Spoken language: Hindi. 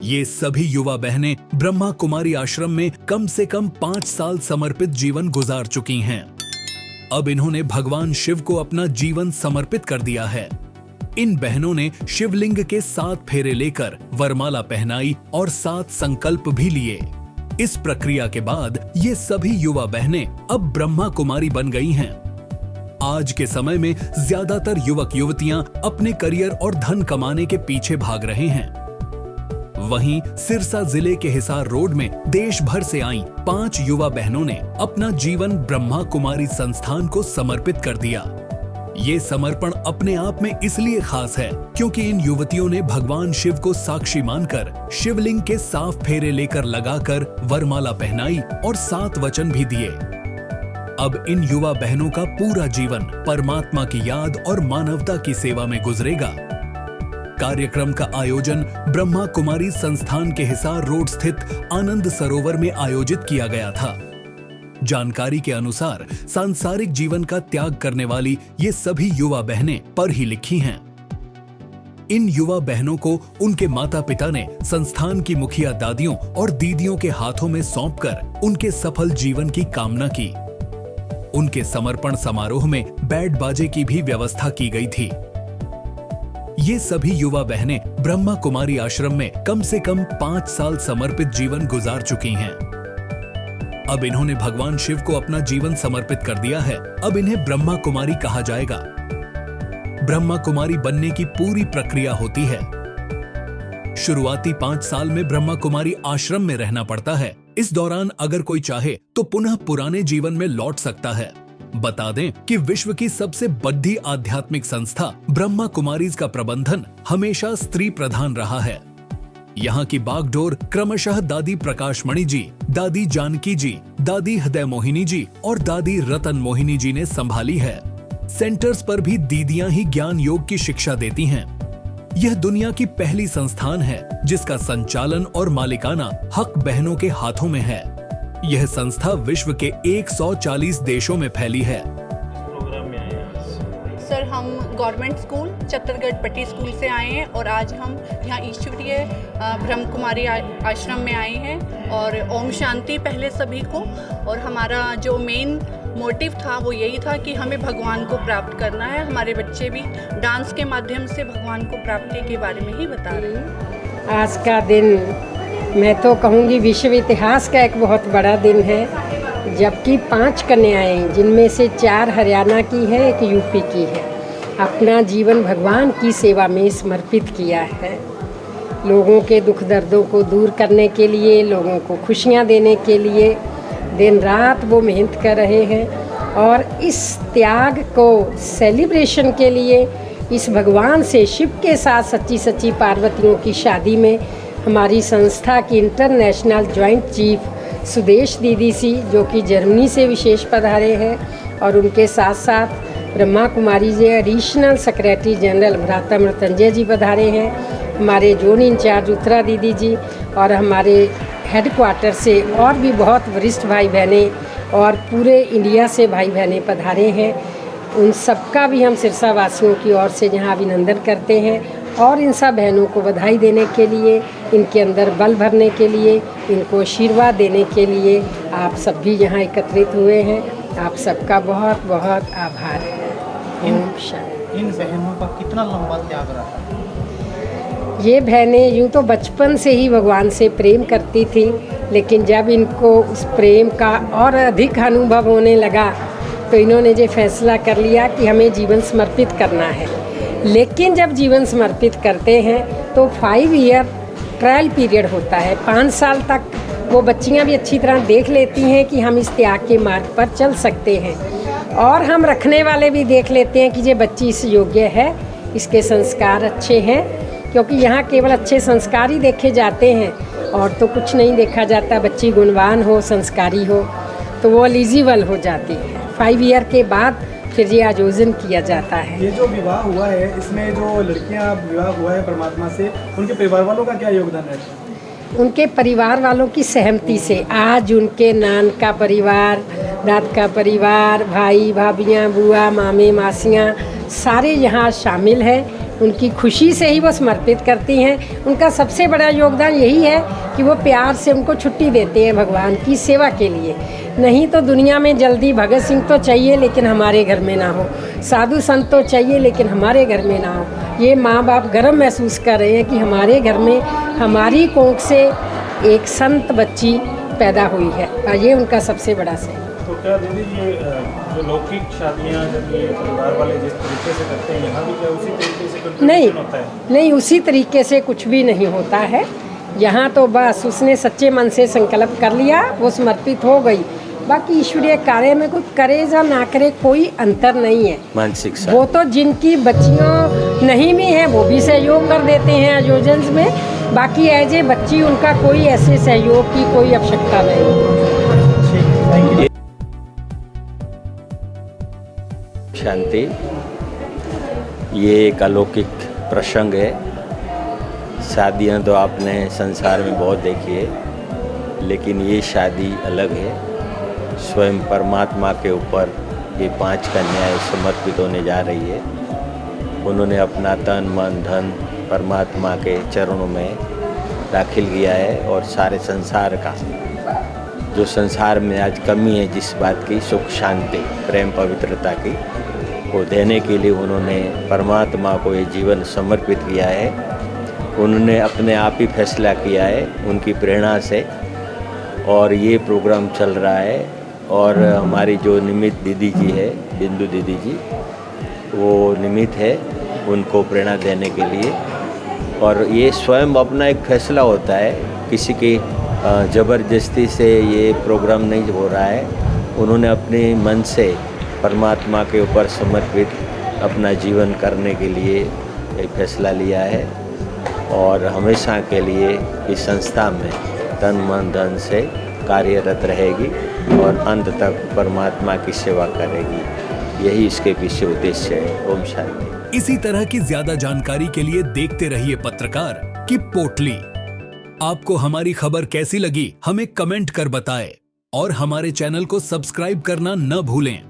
ये सभी युवा बहनें ब्रह्मा कुमारी आश्रम में कम से कम 5 साल समर्पित जीवन गुजार चुकी हैं। अब इन्होंने भगवान शिव को अपना जीवन समर्पित कर दिया है। इन बहनों ने शिवलिंग के 7 फेरे लेकर वरमाला पहनाई और 7 संकल्प भी लिए। इस प्रक्रिया के बाद ये सभी युवा बहनें अब ब्रह्मा कुमारी बन गई हैं। आज के समय में ज्यादातर युवक युवतियां अपने करियर और धन कमाने के पीछे भाग रहे हैं। वहीं सिरसा जिले के हिसार रोड में देश भर से आई 5 युवा बहनों ने अपना जीवन ब्रह्मा कुमारी संस्थान को समर्पित कर दिया। ये समर्पण अपने आप में इसलिए खास है क्योंकि इन युवतियों ने भगवान शिव को साक्षी मानकर शिवलिंग के 7 फेरे लेकर लगाकर वरमाला पहनाई और 7 वचन भी दिए। अब इन युवा बहनों का पूरा जीवन परमात्मा की याद और मानवता की सेवा में गुजरेगा। कार्यक्रम का आयोजन ब्रह्मा कुमारी संस्थान के हिसार रोड स्थित आनंद सरोवर में आयोजित किया गया था। जानकारी के अनुसार सांसारिक जीवन का त्याग करने वाली ये सभी युवा बहनें पढ़ी लिखी हैं। इन युवा बहनों को उनके माता पिता ने संस्थान की मुखिया दादियों और दीदियों के हाथों में सौंपकर उनके सफल जीवन की कामना की। उनके समर्पण समारोह में बैंड बाजे की भी व्यवस्था की गई थी। ये सभी युवा बहनें ब्रह्मा कुमारी आश्रम में कम से कम 5 साल समर्पित जीवन गुजार चुकी हैं। अब इन्होंने भगवान शिव को अपना जीवन समर्पित कर दिया है। अब इन्हें ब्रह्मा कुमारी कहा जाएगा। ब्रह्मा कुमारी बनने की पूरी प्रक्रिया होती है। शुरुआती 5 साल में ब्रह्मा कुमारी आश्रम में रहना पड़ता है। इस दौरान अगर कोई चाहे तो पुनः पुराने जीवन में लौट सकता है। बता दें कि विश्व की सबसे बड़ी आध्यात्मिक संस्था ब्रह्मा कुमारीज का प्रबंधन हमेशा स्त्री प्रधान रहा है। यहाँ की बागडोर क्रमशः दादी प्रकाशमणि जी, दादी जानकी जी, दादी हृदय मोहिनी जी और दादी रतन मोहिनी जी ने संभाली है। सेंटर्स पर भी दीदियां ही ज्ञान योग की शिक्षा देती हैं। यह दुनिया की पहली संस्थान है जिसका संचालन और मालिकाना हक बहनों के हाथों में है। यह संस्था विश्व के 140 देशों में फैली है। सर, हम गवर्नमेंट स्कूल चत्तरगढ़ पट्टी स्कूल से आए हैं और आज हम यहाँ ईश्वरीय ब्रह्म कुमारी आश्रम में आए हैं और ओम शांति पहले सभी को। और हमारा जो मेन मोटिव था वो यही था कि हमें भगवान को प्राप्त करना है। हमारे बच्चे भी डांस के माध्यम से भगवान को प्राप्ति के बारे में ही बता रहे हैं। आज का दिन मैं तो कहूँगी विश्व इतिहास का एक बहुत बड़ा दिन है, जबकि 5 कन्याएं जिनमें से 4 हरियाणा की है, 1 यूपी की है, अपना जीवन भगवान की सेवा में समर्पित किया है। लोगों के दुख दर्दों को दूर करने के लिए, लोगों को खुशियाँ देने के लिए दिन रात वो मेहनत कर रहे हैं। और इस त्याग को सेलिब्रेशन के लिए इस भगवान से शिव के साथ सच्ची सच्ची पार्वतियों की शादी में हमारी संस्था की इंटरनेशनल जॉइंट चीफ सुदेश दीदी सी, जो कि जर्मनी से विशेष पधारे हैं, और उनके साथ साथ Brahma Kumari ji additional secretary general भ्राता मृत्युंजय जी पधारे हैं, हमारे जोन इंचार्ज उत्तरा दीदी जी, और हमारे हेडक्वार्टर से और भी बहुत वरिष्ठ भाई बहनें और पूरे इंडिया से भाई बहनें पधारे हैं। उन सबका भी हम सिरसा वासियों की ओर से यहाँ अभिनंदन करते हैं और इन सब बहनों को बधाई देने के लिए, इनके अंदर बल भरने के लिए, इनको आशीर्वाद देने के लिए आप सब भी यहाँ एकत्रित हुए हैं। आप सबका बहुत बहुत आभार है। इन बहनों का कितना लंबा त्याग रहा? ये बहनें यूँ तो बचपन से ही भगवान से प्रेम करती थी, लेकिन जब इनको उस प्रेम का और अधिक अनुभव होने लगा तो इन्होंने ये फैसला कर लिया कि हमें जीवन समर्पित करना है। लेकिन जब जीवन समर्पित करते हैं तो 5 ईयर ट्रायल पीरियड होता है। 5 साल तक वो बच्चियां भी अच्छी तरह देख लेती हैं कि हम इस त्याग के मार्ग पर चल सकते हैं, और हम रखने वाले भी देख लेते हैं कि ये बच्ची इस योग्य है, इसके संस्कार अच्छे हैं, क्योंकि यहाँ केवल अच्छे संस्कार ही देखे जाते हैं और तो कुछ नहीं देखा जाता। बच्ची गुणवान हो, संस्कारी हो तो वो एलिजिबल हो जाती है। 5 ईयर के बाद फिर ये आयोजन किया जाता है। ये जो विवाह हुआ है, इसमें जो लड़कियां विवाह हुआ है परमात्मा से, उनके परिवार वालों का क्या योगदान है? उनके परिवार वालों की सहमति से आज उनके नान का परिवार, दाद का परिवार, भाई भाभियाँ, बुआ, मामे, मासियाँ सारे यहाँ शामिल हैं। उनकी खुशी से ही वो समर्पित करती हैं। उनका सबसे बड़ा योगदान यही है कि वो प्यार से उनको छुट्टी देते हैं भगवान की सेवा के लिए। नहीं तो दुनिया में जल्दी भगत सिंह तो चाहिए लेकिन हमारे घर में ना हो, साधु संत तो चाहिए लेकिन हमारे घर में ना हो। ये माँ बाप गर्व महसूस कर रहे हैं कि हमारे घर में हमारी कोख से एक संत बच्ची पैदा हुई है, और ये उनका सबसे बड़ा से। तो क्या दीदी ये जो लौकिक शादियाँ जब ये परिवार वाले जिस तरीके से करते हैं, यहाँ भी क्या उसी तरीके से कंट्रीब्यूशन होता है? नहीं, उसी तरीके से कुछ भी नहीं होता है। यहाँ तो बस उसने सच्चे मन से संकल्प कर लिया, वो समर्पित हो गई। बाकी ईश्वरीय कार्य में कोई करे या ना करे कोई अंतर नहीं है। मानसिक वो तो जिनकी बच्चियाँ नहीं भी हैं वो भी सहयोग कर देते हैं आयोजन में। बाकी एज ए बच्ची उनका कोई ऐसे सहयोग की कोई आवश्यकता नहीं। शांति, ये एक अलौकिक प्रसंग है। शादियाँ तो आपने संसार में बहुत देखी है, लेकिन ये शादी अलग है। स्वयं परमात्मा के ऊपर ये 5 कन्याएं समर्पित होने जा रही है। उन्होंने अपना तन मन धन परमात्मा के चरणों में दाखिल किया है, और सारे संसार का जो संसार में आज कमी है जिस बात की, सुख शांति प्रेम पवित्रता की, वो देने के लिए उन्होंने परमात्मा को ये जीवन समर्पित किया है। उन्होंने अपने आप ही फैसला किया है उनकी प्रेरणा से, और ये प्रोग्राम चल रहा है। और हमारी जो निमित दीदी जी है, बिंदु दीदी जी, वो निमित है उनको प्रेरणा देने के लिए। और ये स्वयं अपना एक फैसला होता है, किसी की ज़बरदस्ती से ये प्रोग्राम नहीं हो रहा है। उन्होंने अपने मन से परमात्मा के ऊपर समर्पित अपना जीवन करने के लिए एक फैसला लिया है, और हमेशा के लिए इस संस्था में तन मन धन से कार्यरत रहेगी और अंत तक परमात्मा की सेवा करेगी। यही इसके पीछे उद्देश्य है। ओम शांति। इसी तरह की ज्यादा जानकारी के लिए देखते रहिए पत्रकार की पोटली। आपको हमारी खबर कैसी लगी हमें कमेंट कर बताएं, और हमारे चैनल को सब्सक्राइब करना न भूलें।